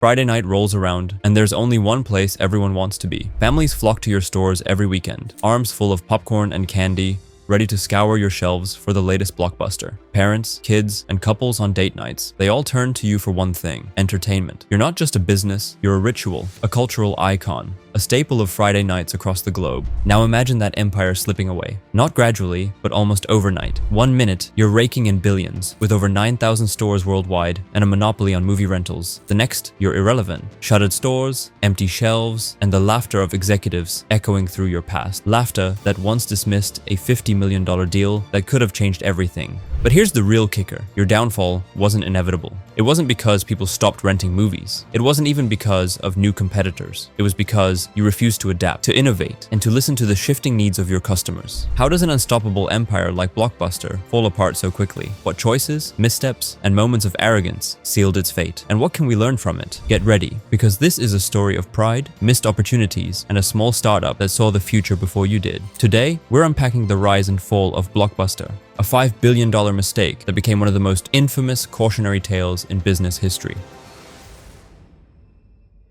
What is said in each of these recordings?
Friday night rolls around, and there's only one place everyone wants to be. Families flock to your stores every weekend, arms full of popcorn and candy, ready to scour your shelves for the latest blockbuster. Parents, kids, and couples on date nights, they all turn to you for one thing: entertainment. You're not just a business, you're a ritual, a cultural icon, a staple of Friday nights across the globe. Now imagine that empire slipping away. Not gradually, but almost overnight. 1 minute, you're raking in billions, with over 9,000 stores worldwide and a monopoly on movie rentals. The next, you're irrelevant. Shuttered stores, empty shelves, and the laughter of executives echoing through your past. Laughter that once dismissed a $50 million deal that could have changed everything. But here's the real kicker. Your downfall wasn't inevitable. It wasn't because people stopped renting movies. It wasn't even because of new competitors. It was because you refused to adapt, to innovate, and to listen to the shifting needs of your customers. How does an unstoppable empire like Blockbuster fall apart so quickly? What choices, missteps, and moments of arrogance sealed its fate? And what can we learn from it? Get ready, because this is a story of pride, missed opportunities, and a small startup that saw the future before you did. Today, we're unpacking the rise and fall of Blockbuster, a $5 billion mistake that became one of the most infamous cautionary tales in business history.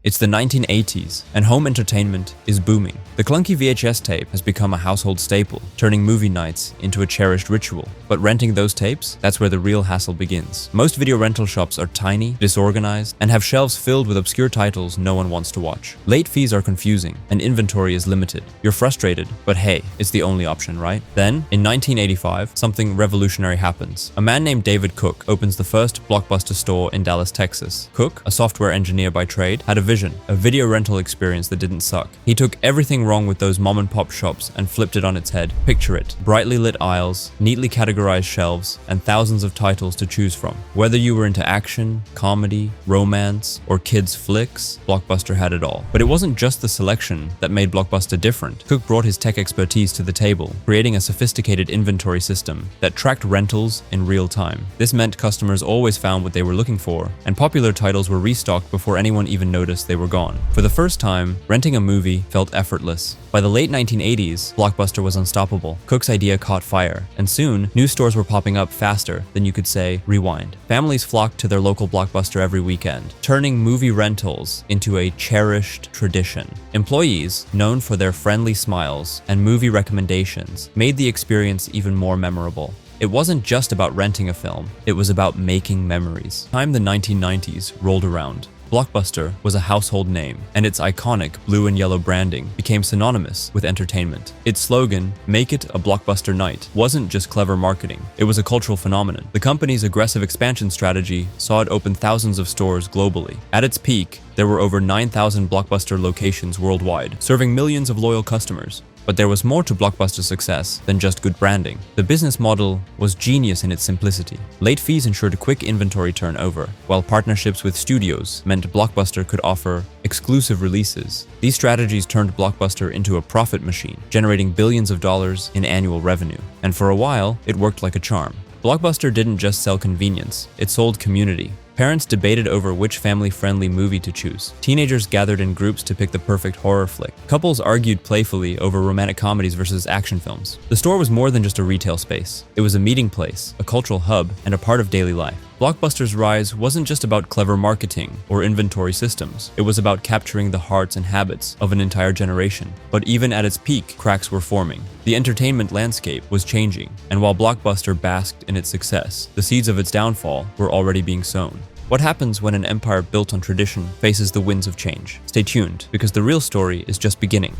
It's the 1980s, and home entertainment is booming. The clunky VHS tape has become a household staple, turning movie nights into a cherished ritual. But renting those tapes, that's where the real hassle begins. Most video rental shops are tiny, disorganized, and have shelves filled with obscure titles no one wants to watch. Late fees are confusing, and inventory is limited. You're frustrated, but hey, it's the only option, right? Then, in 1985, something revolutionary happens. A man named David Cook opens the first Blockbuster store in Dallas, Texas. Cook, a software engineer by trade, had a video rental experience that didn't suck. He took everything wrong with those mom-and-pop shops and flipped it on its head. Picture it: brightly lit aisles, neatly categorized shelves, and thousands of titles to choose from. Whether you were into action, comedy, romance, or kids flicks, Blockbuster had it all. But it wasn't just the selection that made Blockbuster different. Cook brought his tech expertise to the table, creating a sophisticated inventory system that tracked rentals in real time. This meant customers always found what they were looking for, and popular titles were restocked before anyone even noticed they were gone. For the first time, renting a movie felt effortless. By the late 1980s, Blockbuster was unstoppable. Cook's idea caught fire, and soon, new stores were popping up faster than you could say rewind. Families flocked to their local Blockbuster every weekend, turning movie rentals into a cherished tradition. Employees, known for their friendly smiles and movie recommendations, made the experience even more memorable. It wasn't just about renting a film, it was about making memories. Time the 1990s rolled around. Blockbuster was a household name, and its iconic blue and yellow branding became synonymous with entertainment. Its slogan, "Make it a Blockbuster night," wasn't just clever marketing, it was a cultural phenomenon. The company's aggressive expansion strategy saw it open thousands of stores globally. At its peak, there were over 9,000 Blockbuster locations worldwide, serving millions of loyal customers. But there was more to Blockbuster's success than just good branding. The business model was genius in its simplicity. Late fees ensured a quick inventory turnover, while partnerships with studios meant Blockbuster could offer exclusive releases. These strategies turned Blockbuster into a profit machine, generating billions of dollars in annual revenue. And for a while, it worked like a charm. Blockbuster didn't just sell convenience, it sold community. Parents debated over which family-friendly movie to choose. Teenagers gathered in groups to pick the perfect horror flick. Couples argued playfully over romantic comedies versus action films. The store was more than just a retail space. It was a meeting place, a cultural hub, and a part of daily life. Blockbuster's rise wasn't just about clever marketing or inventory systems. It was about capturing the hearts and habits of an entire generation. But even at its peak, cracks were forming. The entertainment landscape was changing, and while Blockbuster basked in its success, the seeds of its downfall were already being sown. What happens when an empire built on tradition faces the winds of change? Stay tuned, because the real story is just beginning.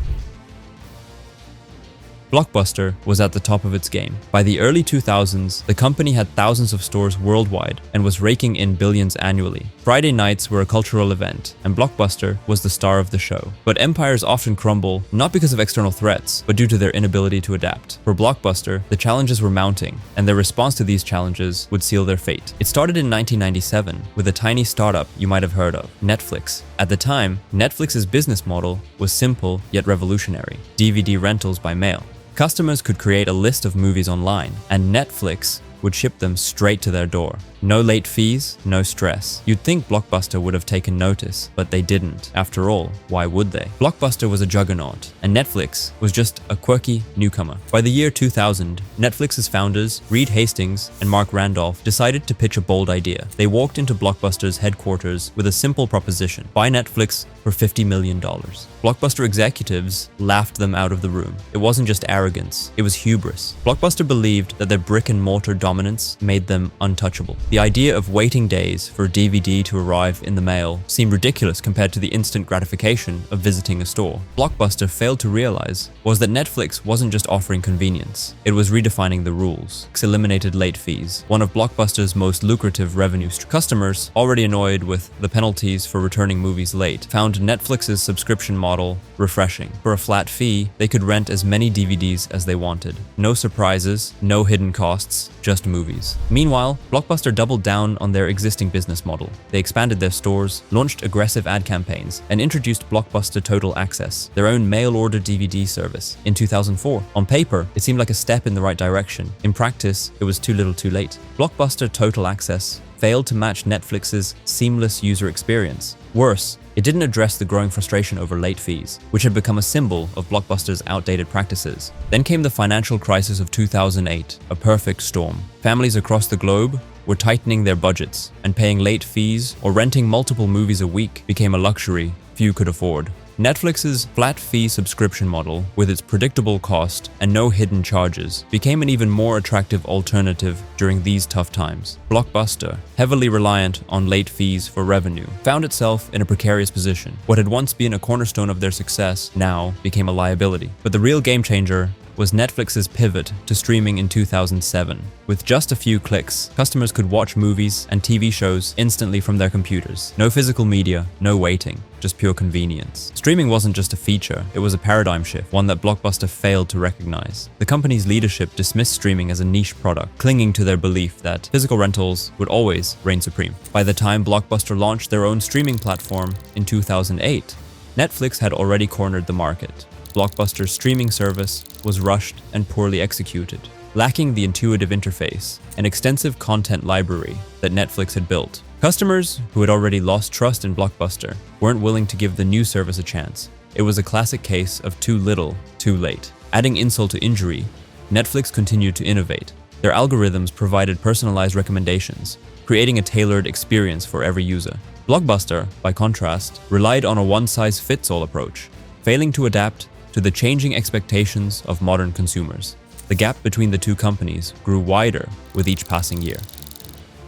Blockbuster was at the top of its game. By the early 2000s, the company had thousands of stores worldwide and was raking in billions annually. Friday nights were a cultural event, and Blockbuster was the star of the show. But empires often crumble, not because of external threats, but due to their inability to adapt. For Blockbuster, the challenges were mounting, and their response to these challenges would seal their fate. It started in 1997 with a tiny startup you might have heard of, Netflix. At the time, Netflix's business model was simple yet revolutionary: DVD rentals by mail. Customers could create a list of movies online, and Netflix would ship them straight to their door. No late fees, no stress. You'd think Blockbuster would have taken notice, but they didn't. After all, why would they? Blockbuster was a juggernaut, and Netflix was just a quirky newcomer. By the year 2000, Netflix's founders, Reed Hastings and Mark Randolph, decided to pitch a bold idea. They walked into Blockbuster's headquarters with a simple proposition: buy Netflix for $50 million. Blockbuster executives laughed them out of the room. It wasn't just arrogance, it was hubris. Blockbuster believed that their brick-and-mortar dominance made them untouchable. The idea of waiting days for a DVD to arrive in the mail seemed ridiculous compared to the instant gratification of visiting a store. Blockbuster failed to realize was that Netflix wasn't just offering convenience, it was redefining the rules. It eliminated late fees, one of Blockbuster's most lucrative revenue streams. Customers, already annoyed with the penalties for returning movies late, found Netflix's subscription model refreshing. For a flat fee, they could rent as many DVDs as they wanted. No surprises, no hidden costs, just movies. Meanwhile, Blockbuster doubled down on their existing business model. They expanded their stores, launched aggressive ad campaigns, and introduced Blockbuster Total Access, their own mail-order DVD service, in 2004. On paper, it seemed like a step in the right direction. In practice, it was too little too late. Blockbuster Total Access failed to match Netflix's seamless user experience. Worse, it didn't address the growing frustration over late fees, which had become a symbol of Blockbuster's outdated practices. Then came the financial crisis of 2008, a perfect storm. Families across the globe were tightening their budgets, and paying late fees or renting multiple movies a week became a luxury few could afford. Netflix's flat-fee subscription model, with its predictable cost and no hidden charges, became an even more attractive alternative during these tough times. Blockbuster, heavily reliant on late fees for revenue, found itself in a precarious position. What had once been a cornerstone of their success now became a liability. But the real game changer was Netflix's pivot to streaming in 2007. With just a few clicks, customers could watch movies and TV shows instantly from their computers. No physical media, no waiting, just pure convenience. Streaming wasn't just a feature, it was a paradigm shift, one that Blockbuster failed to recognize. The company's leadership dismissed streaming as a niche product, clinging to their belief that physical rentals would always reign supreme. By the time Blockbuster launched their own streaming platform in 2008, Netflix had already cornered the market. Blockbuster's streaming service was rushed and poorly executed, lacking the intuitive interface and extensive content library that Netflix had built. Customers who had already lost trust in Blockbuster weren't willing to give the new service a chance. It was a classic case of too little, too late. Adding insult to injury, Netflix continued to innovate. Their algorithms provided personalized recommendations, creating a tailored experience for every user. Blockbuster, by contrast, relied on a one-size-fits-all approach, failing to adapt to the changing expectations of modern consumers. The gap between the two companies grew wider with each passing year.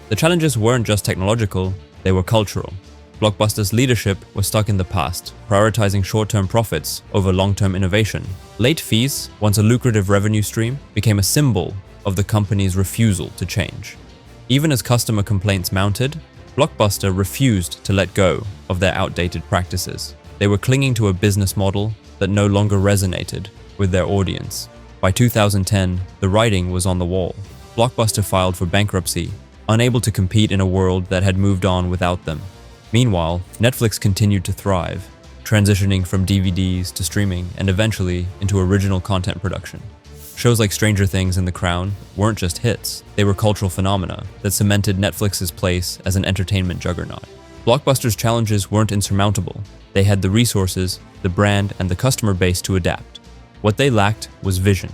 The challenges weren't just technological, they were cultural. Blockbuster's leadership was stuck in the past, prioritizing short-term profits over long-term innovation. Late fees, once a lucrative revenue stream, became a symbol of the company's refusal to change. Even as customer complaints mounted, Blockbuster refused to let go of their outdated practices. They were clinging to a business model that no longer resonated with their audience. By 2010, the writing was on the wall. Blockbuster filed for bankruptcy, unable to compete in a world that had moved on without them. Meanwhile, Netflix continued to thrive, transitioning from DVDs to streaming and eventually into original content production. Shows like Stranger Things and The Crown weren't just hits, they were cultural phenomena that cemented Netflix's place as an entertainment juggernaut. Blockbuster's challenges weren't insurmountable. They had the resources, the brand, and the customer base to adapt. What they lacked was vision.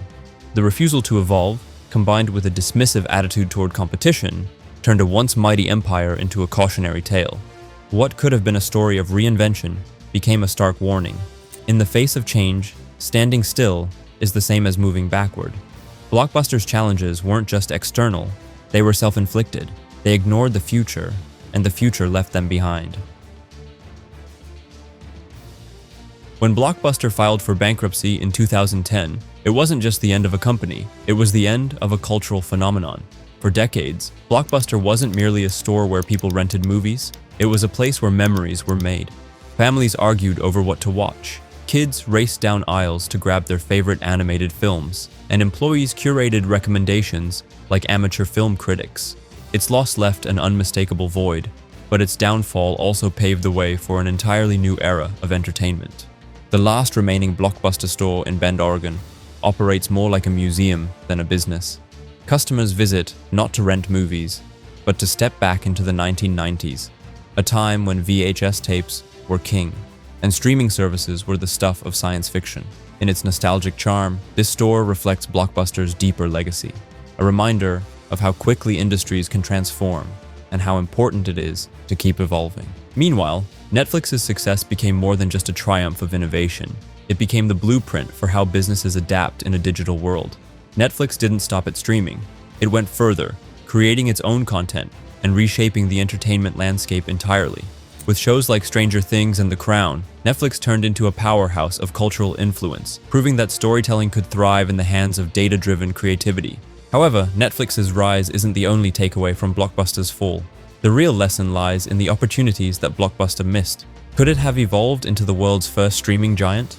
The refusal to evolve, combined with a dismissive attitude toward competition, turned a once mighty empire into a cautionary tale. What could have been a story of reinvention became a stark warning. In the face of change, standing still is the same as moving backward. Blockbuster's challenges weren't just external, they were self-inflicted. They ignored the future, and the future left them behind. When Blockbuster filed for bankruptcy in 2010, it wasn't just the end of a company, it was the end of a cultural phenomenon. For decades, Blockbuster wasn't merely a store where people rented movies, it was a place where memories were made. Families argued over what to watch, kids raced down aisles to grab their favorite animated films, and employees curated recommendations like amateur film critics. Its loss left an unmistakable void, but its downfall also paved the way for an entirely new era of entertainment. The last remaining Blockbuster store in Bend, Oregon, operates more like a museum than a business. Customers visit not to rent movies, but to step back into the 1990s, a time when VHS tapes were king, and streaming services were the stuff of science fiction. In its nostalgic charm, this store reflects Blockbuster's deeper legacy, a reminder of how quickly industries can transform and how important it is to keep evolving. Meanwhile, Netflix's success became more than just a triumph of innovation. It became the blueprint for how businesses adapt in a digital world. Netflix didn't stop at streaming. It went further, creating its own content and reshaping the entertainment landscape entirely. With shows like Stranger Things and The Crown, Netflix turned into a powerhouse of cultural influence, proving that storytelling could thrive in the hands of data-driven creativity. However, Netflix's rise isn't the only takeaway from Blockbuster's fall. The real lesson lies in the opportunities that Blockbuster missed. Could it have evolved into the world's first streaming giant?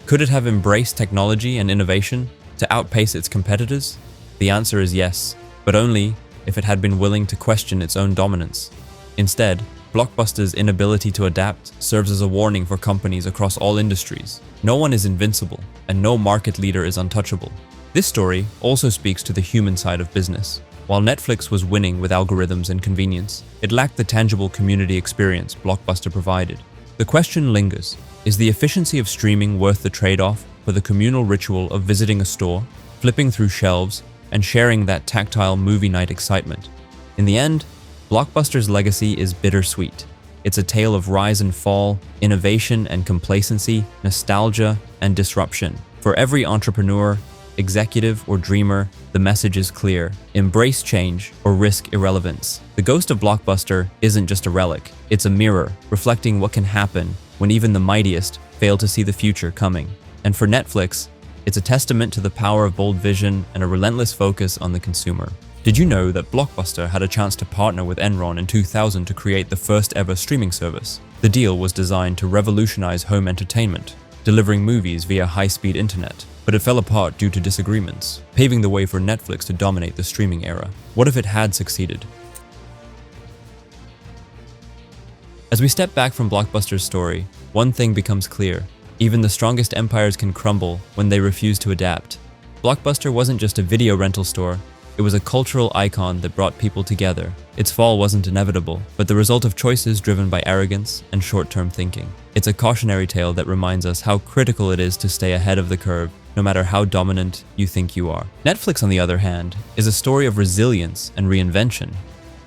Could it have embraced technology and innovation to outpace its competitors? The answer is yes, but only if it had been willing to question its own dominance. Instead, Blockbuster's inability to adapt serves as a warning for companies across all industries. No one is invincible, and no market leader is untouchable. This story also speaks to the human side of business. While Netflix was winning with algorithms and convenience, it lacked the tangible community experience Blockbuster provided. The question lingers: is the efficiency of streaming worth the trade-off for the communal ritual of visiting a store, flipping through shelves, and sharing that tactile movie night excitement? In the end, Blockbuster's legacy is bittersweet. It's a tale of rise and fall, innovation and complacency, nostalgia and disruption. For every entrepreneur, executive, or dreamer, the message is clear: embrace change or risk irrelevance. The ghost of Blockbuster isn't just a relic, it's a mirror reflecting what can happen when even the mightiest fail to see the future coming. And for Netflix, it's a testament to the power of bold vision and a relentless focus on the consumer. Did you know that Blockbuster had a chance to partner with Enron in 2000 to create the first ever streaming service? The deal was designed to revolutionize home entertainment, delivering movies via high-speed internet, but it fell apart due to disagreements, paving the way for Netflix to dominate the streaming era. What if it had succeeded? As we step back from Blockbuster's story, one thing becomes clear: even the strongest empires can crumble when they refuse to adapt. Blockbuster wasn't just a video rental store, it was a cultural icon that brought people together. Its fall wasn't inevitable, but the result of choices driven by arrogance and short-term thinking. It's a cautionary tale that reminds us how critical it is to stay ahead of the curve, no matter how dominant you think you are. Netflix, on the other hand, is a story of resilience and reinvention.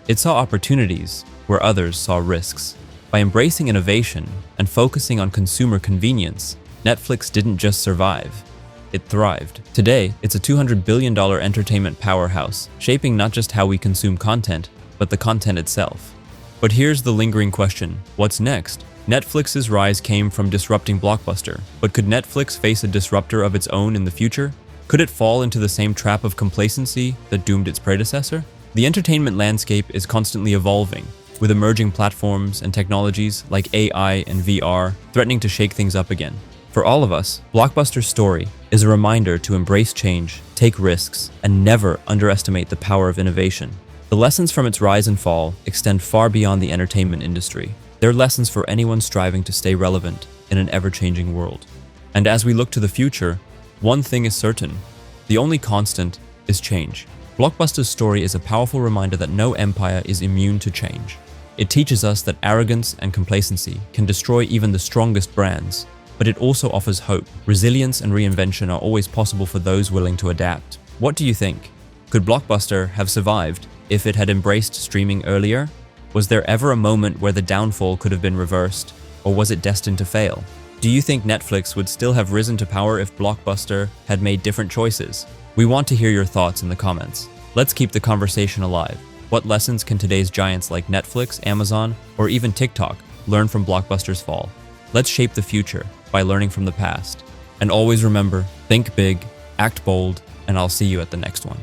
It saw opportunities where others saw risks. By embracing innovation and focusing on consumer convenience, Netflix didn't just survive, it thrived. Today, it's a $200 billion entertainment powerhouse, shaping not just how we consume content, but the content itself. But here's the lingering question: what's next? Netflix's rise came from disrupting Blockbuster, but could Netflix face a disruptor of its own in the future? Could it fall into the same trap of complacency that doomed its predecessor? The entertainment landscape is constantly evolving, with emerging platforms and technologies like AI and VR threatening to shake things up again. For all of us, Blockbuster's story is a reminder to embrace change, take risks, and never underestimate the power of innovation. The lessons from its rise and fall extend far beyond the entertainment industry. They're lessons for anyone striving to stay relevant in an ever-changing world. And as we look to the future, one thing is certain: the only constant is change. Blockbuster's story is a powerful reminder that no empire is immune to change. It teaches us that arrogance and complacency can destroy even the strongest brands, but it also offers hope. Resilience and reinvention are always possible for those willing to adapt. What do you think? Could Blockbuster have survived if it had embraced streaming earlier? Was there ever a moment where the downfall could have been reversed, or was it destined to fail? Do you think Netflix would still have risen to power if Blockbuster had made different choices? We want to hear your thoughts in the comments. Let's keep the conversation alive. What lessons can today's giants like Netflix, Amazon, or even TikTok learn from Blockbuster's fall? Let's shape the future by learning from the past. And always remember, think big, act bold, and I'll see you at the next one.